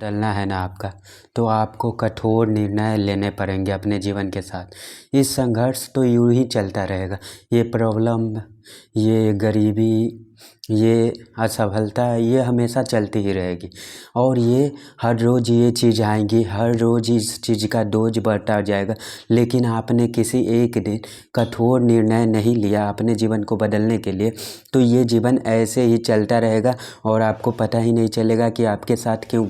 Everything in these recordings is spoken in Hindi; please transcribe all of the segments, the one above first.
बदलना है ना आपका, तो आपको कठोर निर्णय लेने पड़ेंगे अपने जीवन के साथ। इस संघर्ष तो यूँ ही चलता रहेगा। ये प्रॉब्लम, ये गरीबी, ये असफलता, ये हमेशा चलती ही रहेगी। और ये हर रोज़ ये चीज़ आएंगी, हर रोज़ इस चीज़ का डोज बढ़ता जाएगा। लेकिन आपने किसी एक दिन कठोर निर्णय नहीं लिया अपने जीवन को बदलने के लिए, तो ये जीवन ऐसे ही चलता रहेगा और आपको पता ही नहीं चलेगा कि आपके साथ क्यों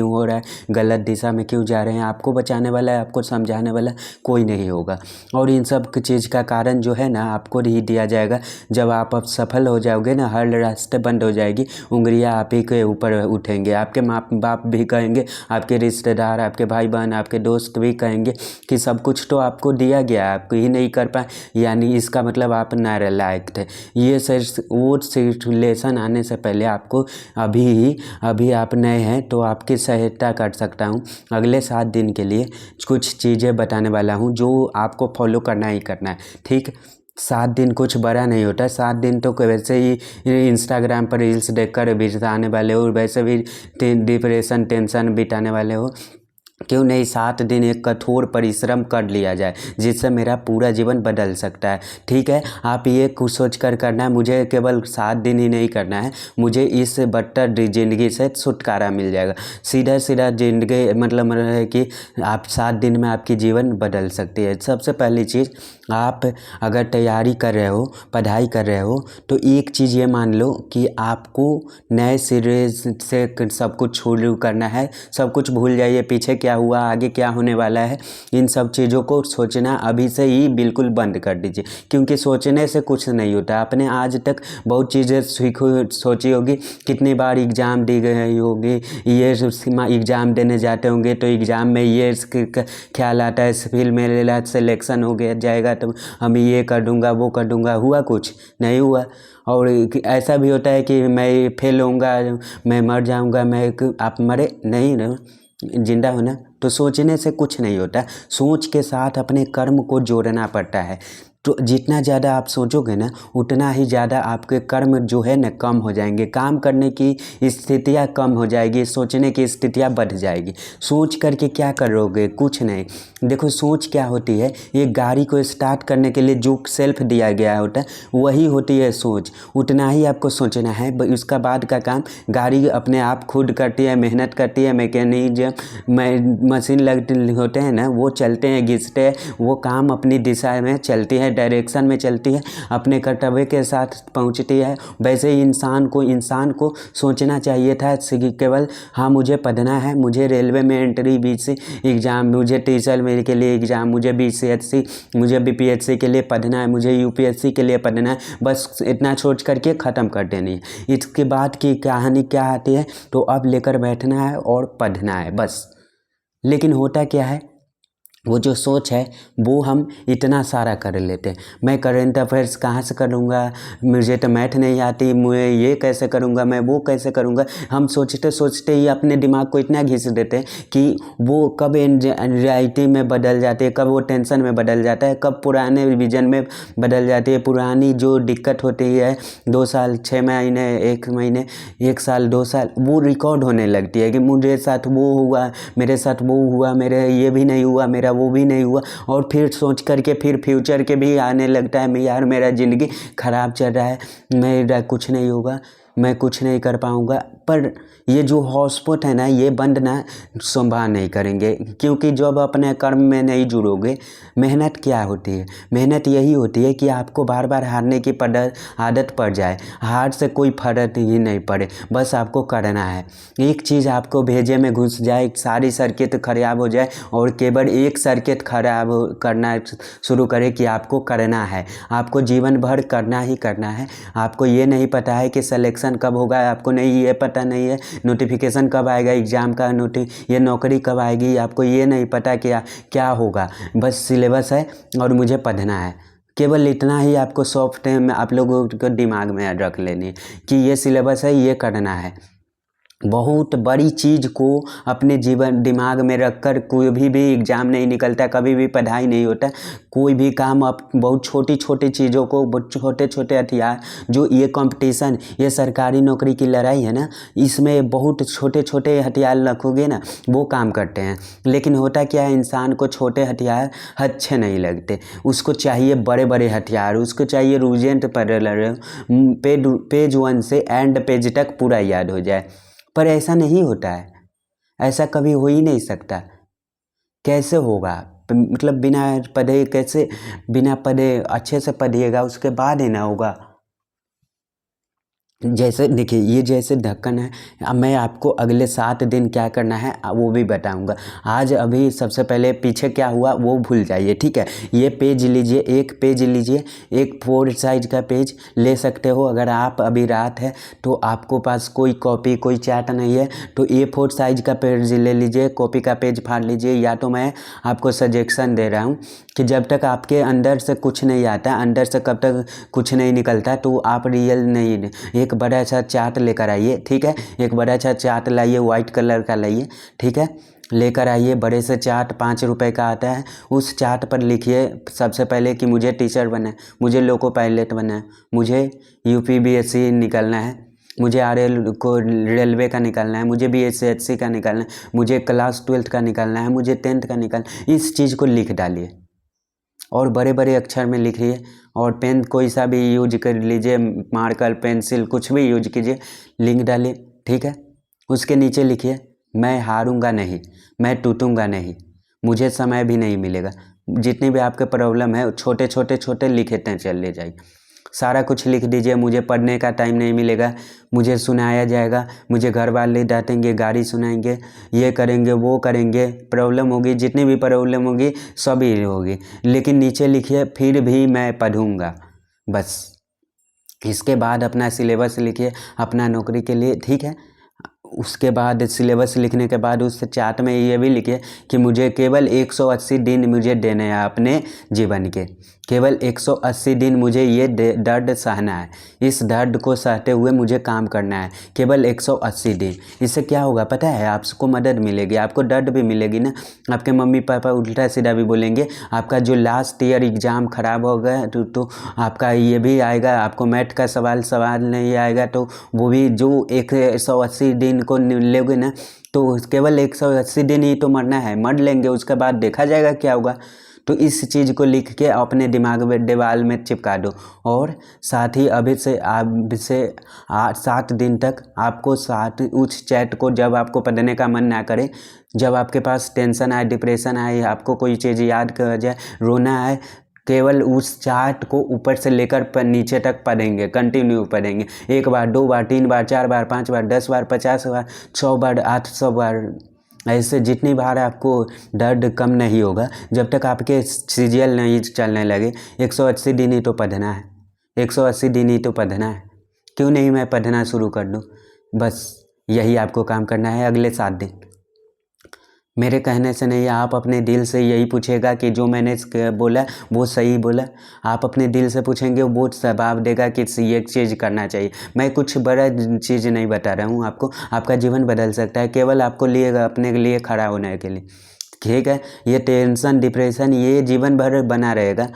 हो रहा है, गलत दिशा में क्यों जा रहे हैं। आपको बचाने वाला है, आपको समझाने वाला कोई नहीं होगा। और इन सब चीज़ का कारण जो है ना, आपको ही दिया जाएगा। जब आप अब सफल हो जाओगे ना, हर रास्ते बंद हो जाएगी, उंगलियां आप ही के ऊपर उठेंगे। आपके माँ बाप भी कहेंगे, आपके रिश्तेदार, आपके भाई बहन, आपके दोस्त भी कहेंगे कि सब कुछ तो आपको दिया गया, आपको ही नहीं कर पाए, यानी इसका मतलब आप नालायक थे। ये वो सिचुएशन आने से पहले आपको अभी आप नए हैं तो आपकी सहायता कर सकता हूँ। अगले 7 दिन के लिए कुछ चीज़ें बताने वाला हूँ जो आपको फॉलो करना ही करना है, ठीक। 7 दिन कुछ बड़ा नहीं होता। 7 दिन तो वैसे ही इंस्टाग्राम पर रील्स देखकर बिताने वाले हो, वैसे भी डिप्रेशन टेंशन बिताने वाले हो। क्यों नहीं 7 दिन एक कठोर परिश्रम कर लिया जाए, जिससे मेरा पूरा जीवन बदल सकता है, ठीक है। आप ये कुछ सोच कर करना है, मुझे केवल 7 दिन ही नहीं करना है, मुझे इस बदतर ज़िंदगी से छुटकारा मिल जाएगा। सीधा सीधा ज़िंदगी मतलब है कि आप 7 दिन में आपकी जीवन बदल सकती है। सबसे पहली चीज़, आप अगर तैयारी कर रहे हो, पढ़ाई कर रहे हो, तो एक चीज़ ये मान लो कि आपको नए सिरे से सब कुछ शुरू करना है। सब कुछ भूल जाइए, पीछे क्या हुआ, आगे क्या होने वाला है, इन सब चीज़ों को सोचना अभी से ही बिल्कुल बंद कर दीजिए। क्योंकि सोचने से कुछ नहीं होता। आपने आज तक बहुत चीज़ें सोची होगी, कितनी बार एग्ज़ाम दी गई होगी, ये एग्ज़ाम देने जाते होंगे तो एग्ज़ाम में ये ख्याल आता है, फिल्म मेरा सिलेक्शन हो गया जाएगा तो हम ये कर दूँगा, वो कर दूँगा, हुआ कुछ नहीं हुआ। और ऐसा भी होता है कि मैं फेल होऊंगा, मैं मर जाऊंगा, आप मरे नहीं ना, जिंदा होना। तो सोचने से कुछ नहीं होता, सोच के साथ अपने कर्म को जोड़ना पड़ता है। तो जितना ज़्यादा आप सोचोगे ना, उतना ही ज़्यादा आपके कर्म जो है ना कम हो जाएंगे, काम करने की स्थितियाँ कम हो जाएगी, सोचने की स्थितियाँ बढ़ जाएगी। सोच करके क्या करोगे, कुछ नहीं। देखो सोच क्या होती है, एक गाड़ी को स्टार्ट करने के लिए जो सेल्फ दिया गया होता है वही होती है सोच। उतना ही आपको सोचना है, उसका बाद का काम गाड़ी अपने आप खुद करती है, मेहनत करती है, मैकेनिज्म मशीन लगते होते हैं ना, वो चलते हैं, घिसते हैं, वो काम अपनी दिशा में चलती है, डायरेक्शन में चलती है, अपने कर्तव्य के साथ पहुंचती है। वैसे ही इंसान को सोचना चाहिए था केवल, हाँ मुझे पढ़ना है, मुझे रेलवे में एंट्री बीसी एग्ज़ाम, मुझे टीचर मेरे के लिए एग्ज़ाम, मुझे BCSC, मुझे BPSC के लिए पढ़ना है, मुझे UPSC के लिए पढ़ना है, बस इतना सोच करके ख़त्म कर देनी है। इसके बाद की कहानी क्या आती है, तो अब लेकर बैठना है और पढ़ना है बस। लेकिन होता क्या है, वो जो सोच है वो हम इतना सारा कर लेते हैं। मैं करेंट अफेयर्स कहाँ से करूँगा, मुझे तो मैथ नहीं आती, मैं ये कैसे करूँगा, मैं वो कैसे करूँगा। हम सोचते सोचते ही अपने दिमाग को इतना घिस देते हैं कि वो कब एंजाइटी में बदल जाती है, कब वो टेंशन में बदल जाता है, कब पुराने विजन में बदल जाती है। पुरानी जो दिक्कत होती है 2 साल 6 महीने 1 महीने 1 साल 2 साल, वो रिकॉर्ड होने लगती है कि मुझे साथ वो हुआ, मेरे साथ वो हुआ, मेरे ये भी नहीं हुआ, मेरा वो भी नहीं हुआ। और फिर सोच करके फिर फ्यूचर के भी आने लगता है, मैं यार मेरा ज़िंदगी ख़राब चल रहा है, मेरा कुछ नहीं होगा, मैं कुछ नहीं कर पाऊँगा। पर ये जो हॉटस्पॉट है ना, ये बंद ना संभाल नहीं करेंगे, क्योंकि जब अपने कर्म में नहीं जुड़ोगे। मेहनत क्या होती है, मेहनत यही होती है कि आपको बार बार हारने की आदत पड़ जाए, हार से कोई फर्क ही नहीं पड़े, बस आपको करना है। एक चीज़ आपको भेजे में घुस जाए, सारी सर्किट खराब हो जाए और केवल एक सर्किट खराब करना शुरू करे कि आपको करना है, आपको जीवन भर करना ही करना है। आपको ये नहीं पता है कि सिलेक्शन कब होगा, आपको नहीं ये पता नहीं है नोटिफिकेशन कब आएगा एग्ज़ाम का, ये नौकरी कब आएगी, आपको ये नहीं पता क्या होगा। बस सिलेबस है और मुझे पढ़ना है, केवल इतना ही आपको सॉफ्ट में आप लोगों को दिमाग में रख लेनी है कि ये सिलेबस है, ये करना है। बहुत बड़ी चीज़ को अपने जीवन दिमाग में रखकर कोई भी एग्ज़ाम नहीं निकलता, कभी भी पढ़ाई नहीं होता, कोई भी काम आप बहुत छोटी छोटी चीज़ों को, बहुत छोटे छोटे हथियार, जो ये कंपटीशन, ये सरकारी नौकरी की लड़ाई है ना, इसमें बहुत छोटे छोटे हथियार रखोगे ना, वो काम करते हैं। लेकिन होता क्या है, इंसान को छोटे हथियार अच्छे नहीं लगते, उसको चाहिए बड़े बड़े हथियार, उसको चाहिए रूजेंट पर पेज 1 से एंड पेज तक पूरा याद हो जाए। पर ऐसा नहीं होता है, ऐसा कभी हो ही नहीं सकता। कैसे होगा? मतलब बिना पढ़े कैसे, बिना पढ़े अच्छे से पढ़िएगा उसके बाद ही ना होगा। जैसे देखिए, ये जैसे ढक्कन है, अब मैं आपको अगले 7 दिन क्या करना है वो भी बताऊंगा। आज अभी सबसे पहले पीछे क्या हुआ वो भूल जाइए, ठीक है। ये पेज लीजिए, एक पेज लीजिए, एक 4 साइज का पेज ले सकते हो। अगर आप अभी रात है तो आपको पास कोई कॉपी कोई चार्ट नहीं है तो A4 साइज का पेज ले लीजिए, कॉपी का पेज फाड़ लीजिए। या तो मैं आपको सजेशन दे रहा हूँ कि जब तक आपके अंदर से कुछ नहीं आता, अंदर से कब तक कुछ नहीं निकलता, तो आप रियल नहीं, एक बड़ा सा चार्ट लेकर आइए, ठीक है। एक बड़ा सा चार्ट लाइए, वाइट कलर का लाइए, ठीक है। लेकर आइए बड़े से चार्ट, 5 रुपए का आता है। उस चार्ट पर लिखिए सबसे पहले कि मुझे टीचर बनना है, मुझे लोको पायलट बनना है, मुझे UPBSC निकलना है, मुझे RL को रेलवे का निकालना है, मुझे BSC का निकालना है, मुझे क्लास 12th का निकालना है, मुझे 10th का निकालना है। इस चीज़ को लिख डालिए और बड़े बड़े अक्षर में लिखिए। और पेन कोई सा भी यूज कर लीजिए, मार्कर पेंसिल कुछ भी यूज कीजिए, लिख डालिए, ठीक है। उसके नीचे लिखिए, मैं हारूंगा नहीं, मैं टूटूंगा नहीं, मुझे समय भी नहीं मिलेगा। जितनी भी आपके प्रॉब्लम है छोटे छोटे छोटे लिखते चले जाइए, सारा कुछ लिख दीजिए। मुझे पढ़ने का टाइम नहीं मिलेगा, मुझे सुनाया जाएगा, मुझे घर वाले डांटेंगे, गाली सुनाएंगे, ये करेंगे वो करेंगे, प्रॉब्लम होगी, जितनी भी प्रॉब्लम होगी सभी होगी, लेकिन नीचे लिखिए फिर भी मैं पढ़ूंगा। बस इसके बाद अपना सिलेबस लिखिए अपना नौकरी के लिए, ठीक है। उसके बाद सिलेबस लिखने के बाद उस चार्ट में ये भी लिखिए कि मुझे केवल 180 दिन मुझे देने हैं अपने जीवन के, केवल 180 दिन मुझे ये दर्द सहना है, इस दर्द को सहते हुए मुझे काम करना है, केवल 180 दिन। इससे क्या होगा पता है, आपको मदद मिलेगी, आपको दर्द भी मिलेगी ना। आपके मम्मी पापा उल्टा सीधा भी बोलेंगे, आपका जो लास्ट ईयर एग्ज़ाम ख़राब हो गया तो आपका ये भी आएगा, आपको मैथ का सवाल नहीं आएगा तो वो भी, जो 180 दिन को लोगे ना, तो केवल 180 दिन ही तो मरना है, मर लेंगे, उसके बाद देखा जाएगा क्या होगा। तो इस चीज़ को लिख के अपने दिमाग में दीवार में चिपका दो। और साथ ही अभी से आप से 7 दिन तक आपको उस चैट को, जब आपको पढ़ने का मन ना करे, जब आपके पास टेंशन आए, डिप्रेशन आए, आपको कोई चीज़ याद कर जाए, रोना आए, केवल उस चार्ट को ऊपर से लेकर नीचे तक पढ़ेंगे, कंटिन्यू पढ़ेंगे। 1 बार 2 बार 3 बार 4 बार 5 बार 10 बार 50 बार 100 बार 800 बार, ऐसे जितनी बार आपको दर्द कम नहीं होगा जब तक आपके सीरियल नहीं चलने लगे। 180 दिन ही तो पढ़ना है, 180 दिन ही तो पढ़ना है, क्यों नहीं मैं पढ़ना शुरू कर दूँ। बस यही आपको काम करना है अगले 7 दिन। मेरे कहने से नहीं, आप अपने दिल से यही पूछेगा कि जो मैंने बोला वो सही बोला। आप अपने दिल से पूछेंगे, वो जवाब देगा कि ये चीज़ करना चाहिए। मैं कुछ बड़ा चीज़ नहीं बता रहा हूँ आपको, आपका जीवन बदल सकता है केवल आपको लिए अपने लिए खड़ा होने के लिए, ठीक है। ये टेंशन डिप्रेशन ये जीवन भर बना रहेगा।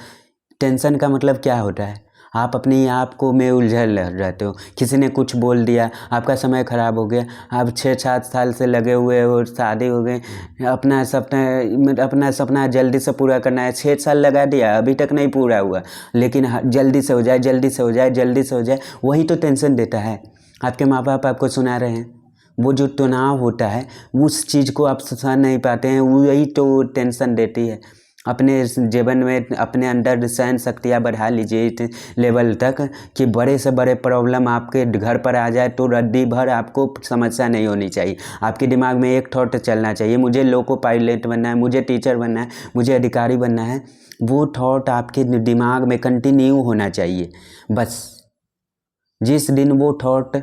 टेंशन का मतलब क्या होता है, आप अपनी आप को में उलझल रहते हो, किसी ने कुछ बोल दिया, आपका समय ख़राब हो गया, आप 6-7 साल से लगे हुए हो, शादी हो गई, अपना सपना जल्दी से पूरा करना है, 6 साल लगा दिया अभी तक नहीं पूरा हुआ, लेकिन जल्दी से हो जाए, जल्दी से हो जाए, जल्दी से हो जाए, वही तो टेंशन देता है। आपके माँ बाप आपको सुना रहे हैं, वो जो तनाव होता है उस चीज़ को आप सह नहीं पाते हैं, वही तो टेंशन देती है। अपने जीवन में अपने अंदर सहन शक्तियाँ बढ़ा लीजिए इस लेवल तक कि बड़े से बड़े प्रॉब्लम आपके घर पर आ जाए तो रद्दी भर आपको समस्या नहीं होनी चाहिए। आपके दिमाग में एक थॉट चलना चाहिए, मुझे लोको पायलट बनना है, मुझे टीचर बनना है, मुझे अधिकारी बनना है। वो थॉट आपके दिमाग में कंटिन्यू होना चाहिए। बस जिस दिन वो थॉट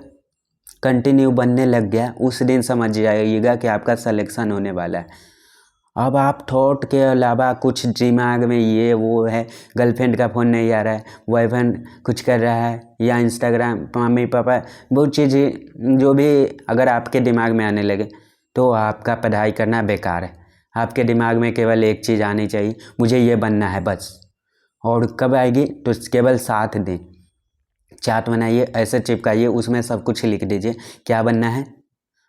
कंटिन्यू बनने लग गया उस दिन समझ जाइएगा कि आपका सिलेक्शन होने वाला है। अब आप थॉट के अलावा कुछ दिमाग में ये वो है, गर्लफ्रेंड का फ़ोन नहीं आ रहा है, बॉयफ्रेंड कुछ कर रहा है, या इंस्टाग्राम, मम्मी पापा, बहुत चीज़ें जो भी अगर आपके दिमाग में आने लगे तो आपका पढ़ाई करना बेकार है। आपके दिमाग में केवल एक चीज़ आनी चाहिए, मुझे ये बनना है बस। और कब आएगी तो केवल 7 दिन चार्ट बनाइए, ऐसे चिपकाइए, उसमें सब कुछ लिख दीजिए क्या बनना है।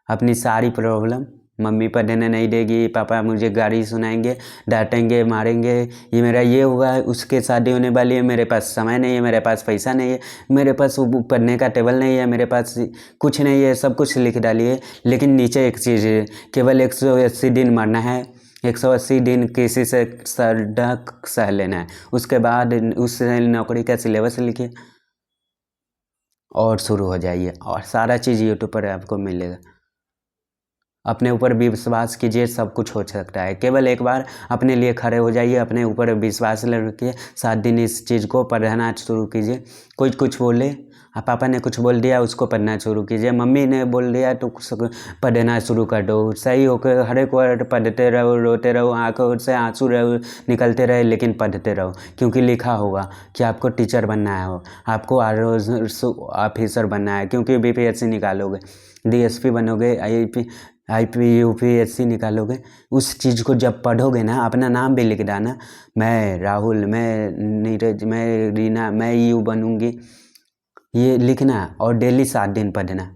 अपनी सारी प्रॉब्लम, मम्मी पढ़ने नहीं देगी, पापा मुझे गाली सुनाएंगे, डांटेंगे, मारेंगे, ये मेरा ये हुआ है, उसके शादी होने वाली है, मेरे पास समय नहीं है, मेरे पास पैसा नहीं है, मेरे पास वो पढ़ने का टेबल नहीं है, मेरे पास कुछ नहीं है, सब कुछ लिख डालिए। लेकिन नीचे एक चीज़ है, केवल 180 दिन मरना है, 180 दिन किसी से सड़क सह लेना है, उसके बाद उस नौकरी का सिलेबस लिखिए और शुरू हो जाइए, और सारा चीज़ यूट्यूब पर आपको मिलेगा। अपने ऊपर भी विश्वास कीजिए, सब कुछ हो सकता है। केवल एक बार अपने लिए खड़े हो जाइए, अपने ऊपर विश्वास रखिए, 7 दिन इस चीज़ को पढ़ना शुरू कीजिए। कोई कुछ बोले, पापा ने कुछ बोल दिया, उसको पढ़ना शुरू कीजिए, मम्मी ने बोल दिया तो पढ़ना शुरू कर दो। सही होकर हर एक वर्ड पढ़ते रहो, रोते रहो, आंखों से आंसू रहो निकलते रहे, लेकिन पढ़ते रहो, क्योंकि लिखा होगा कि आपको टीचर बनना है, आपको ऑफिसर बनना है, क्योंकि बीपीएससी निकालोगे, डीएसपी बनोगे, यूपीएससी निकालोगे। उस चीज़ को जब पढ़ोगे ना, अपना नाम भी लिख देना, मैं राहुल, मैं नीरज, मैं रीना, मैं यू बनूंगी, ये लिखना, और डेली 7 दिन पढ़ना।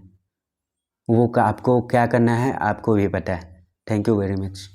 वो आपको क्या करना है आपको भी पता है। Thank you very much.